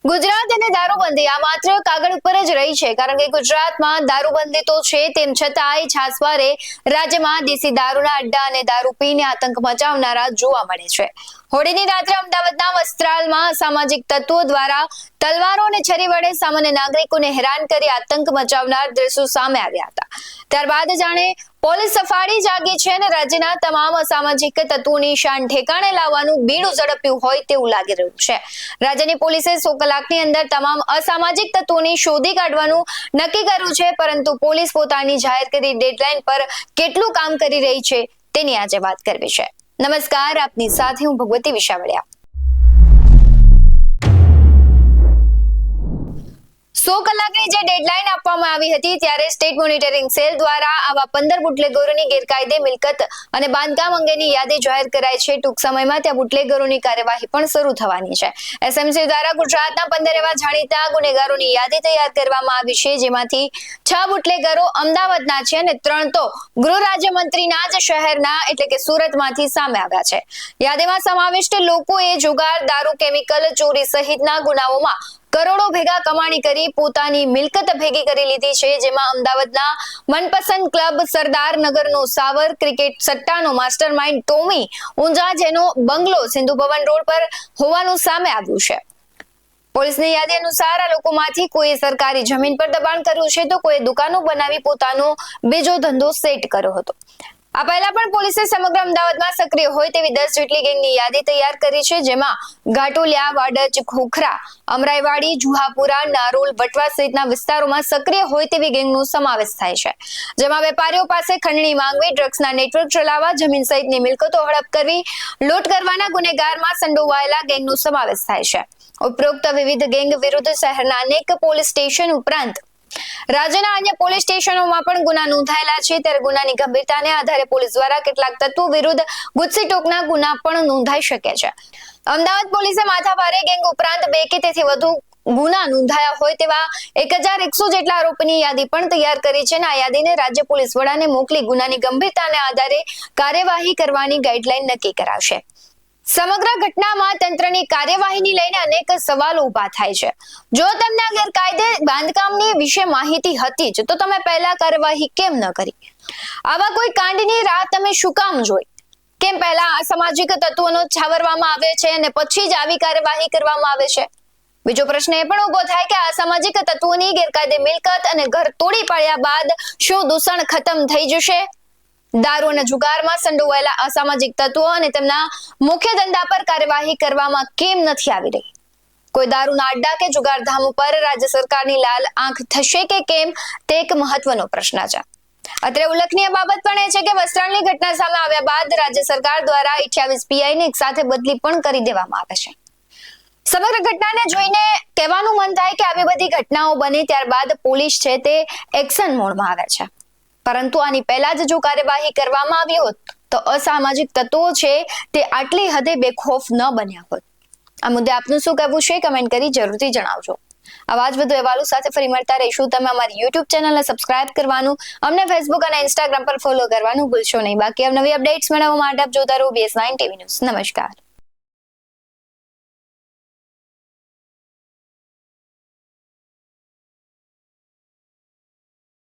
ગુજરાત અને દારૂબંધી આ માત્ર કાગળ ઉપર જ રહી છે, કારણ કે ગુજરાતમાં દારૂબંધી તો છે, તેમ છતાંય છાસવારે રાજ્યમાં દેશી દારૂના અડ્ડા અને દારૂ પીને આતંક મચાવનારા જોવા મળે છે. હોળીની રાત્રે અમદાવાદના વસ્ત્રાલમાં અસામાજિક તત્વો દ્વારા તલવારો અને છરી વડે સામાન્ય નાગરિકોને હેરાન કરી આતંક મચાવનાર દ્રશ્યો સામે આવ્યા હતા. ત્યારબાદ જાણે પોલીસ સફાળી જાગી છે અને રાજ્યના તમામ અસામાજિક તત્વોની શાન ઠેકાણે લાવવાનું બીડું ઝડપ્યું હોય તેવું લાગી રહ્યું છે. રાજ્યની પોલીસે 100 કલાકની અંદર તમામ અસામાજિક તત્વોને શોધી કાઢવાનું નક્કી કર્યું છે, પરંતુ પોલીસ પોતાની જાહેર કરી ડેડલાઇન પર કેટલું કામ કરી રહી છે તેની આજે વાત કરવી છે. નમસ્કાર, આપની સાથે હું ભગવતી વિશાવડિયા. 100 કલાકની જે ડેડલાઇન આપવામાં આવી હતી ત્યારે સ્ટેટ મોનિટરિંગ સેલ દ્વારા આવા 15 બુટલેગરોની ગેરકાયદે મિલકત અને બાંધકામ અંગેની યાદી જાહેર કરાઈ છે. ટૂંક સમયમાં ત્યાં બુટલેગરોની કાર્યવાહી પણ શરૂ થવાની છે. એસએમસી દ્વારા ગુજરાતના 15 એવા જાણીતા ગુનેગારોની યાદી તૈયાર કરવામાં આવી છે, જેમાંથી 6 બુટલેગરો અમદાવાદના છે અને 3 તો ગૃહ રાજ્યમંત્રીના જ શહેરના એટલે કે સુરતમાંથી સામે આવ્યા છે. યાદીમાં સમાવિષ્ટ લોકોએ જુગાર, દારૂ, કેમિકલ ચોરી સહિતના ગુનાઓમાં કરોડો ભેગા કમાણી કરી પોતાની મિલકત ભેગી કરી લીધી છે, જેમાં અમદાવાદના મનપસંદ ક્લબ સરદાર નગરનો સાવર, ક્રિકેટ સટ્ટાનો માસ્ટરમાઇન્ડ ટોમી ઊંઝા, જેનો બંગલો સિંધુ ભવન રોડ પર હોવાનું સામે આવ્યું છે. પોલીસની યાદી અનુસાર આ લોકોમાંથી કોઈ સરકારી જમીન પર દબાણ કર્યું છે, તો કોઈ દુકાનો બનાવી પોતાનો બીજો ધંધો સેટ કર્યો હતો. આ પહેલા પણ પોલીસે સમગ્ર અમદાવાદમાં સક્રિય હોય તેવી 10 જેટલી ગેંગની યાદી તૈયાર કરી છે, જેમાં ઘાટોલિયા, વાડજ, ખોખરા, અમરાઈવાડી, જુહાપુરા, નારોલ, બટવા સહિતના વિસ્તારોમાં સક્રિય હોય તેવી ગેંગનો સમાવેશ થાય છે, જેમાં વેપારીઓ પાસે ખંડણી માંગવી, ડ્રગ્સના નેટવર્ક ચલાવવા, જમીન સહિતની મિલકતો હડપ કરવી, લૂંટ કરવાના ગુનેગારમાં સંડોવાયેલા ગેંગનો સમાવેશ થાય છે. ઉપરોક્ત વિવિધ ગેંગ વિરુદ્ધ શહેરના અનેક પોલીસ સ્ટેશન ઉપરાંત રાજ્યના અન્ય પોલીસ સ્ટેશનોમાં પણ ગુના નોંધાયેલા છે. ત્યારે ગુનાની ગંભીરતાને આધારે પોલીસ દ્વારા કેટલાક તત્વો વિરુદ્ધ ગુસ્સીટોકના ગુના પણ નોંધાઈ શકે છે. અમદાવાદ પોલીસે માથાભારે ગેંગ ઉપરાંત 2 કે તેથી વધુ ગુના નોંધાયા હોય તેવા 1100 જેટલા આરોપીની યાદી પણ તૈયાર કરી છે અને આ યાદીને રાજ્ય પોલીસ વડાને મોકલી ગુનાની ગંભીરતાને આધારે કાર્યવાહી કરવાની ગાઈડલાઈન નક્કી કરાશે. સમગ્ર ઘટનામાં તંત્રની કાર્યવાહીને લઈને અનેક સવાલો ઉભા થાય છે. જો તમને ગેરકાયદે બાંધકામની વિશે માહિતી હતી જ તો તમે પહેલા કાર્યવાહી કેમ ન કરી? આવા કોઈ કાંડની રાહ તમે શું કામ જોઈ? કેમ પહેલા અસામાજિક તત્વોનો છાવરવામાં આવે છે અને પછી જ આવી કાર્યવાહી કરવામાં આવે છે? બીજો પ્રશ્ન એ પણ ઉભો થાય કે અસામાજિક તત્વોની ગેરકાયદે મિલકત અને ઘર તોડી પાડ્યા બાદ શું દૂષણ ખતમ થઈ જશે? દારૂ અને જુગારમાં સંડોવાયેલા અસામાજિક તત્વો અને તેમના મુખ્ય ધંધા પર કાર્યવાહી કરવામાં કેમ નથી આવી રહી? કોઈ દારૂના અડ્ડા કે જુગારધામ ઉપર રાજ્ય સરકારની લાલ આંખ થશે કે કેમ, તે એક મહત્વનો પ્રશ્ન છે. અત્રે ઉલ્લેખનીય બાબત પણ એ છે કે વસ્ત્રાલની ઘટના સામે આવ્યા બાદ રાજ્ય સરકાર દ્વારા 28 પીઆઈને એક સાથે બદલી પણ કરી દેવામાં આવે છે. સમગ્ર ઘટનાને જોઈને કહેવાનું મન થાય કે આવી બધી ઘટનાઓ બની ત્યારબાદ પોલીસ છે તે એક્શન મોડમાં આવે છે, પરંતુ આની પહેલા જ જો કાર્યવાહી કરવામાં આવી હોત તો અસામાજિક તત્વો છે તે આટલી હદે બેખોફ ન બન્યા હોત. આ મુદ્દે આપનું શું કહેવું છે? કમેન્ટ કરી જરૂરથી જણાવજો. આવા જ વધુ અહેવાલો સાથે ફરી મળતા રહીશું. તમે અમારી YouTube ચેનલને સબસ્ક્રાઇબ કરવાનું, અમને Facebook અને Instagram પર ફોલો કરવાનું ભૂલશો નહીં. બાકી નવી અપડેટ્સ મેળવવા માટે આપ જોતા રહો BS9 TV ન્યૂઝ. નમસ્કાર.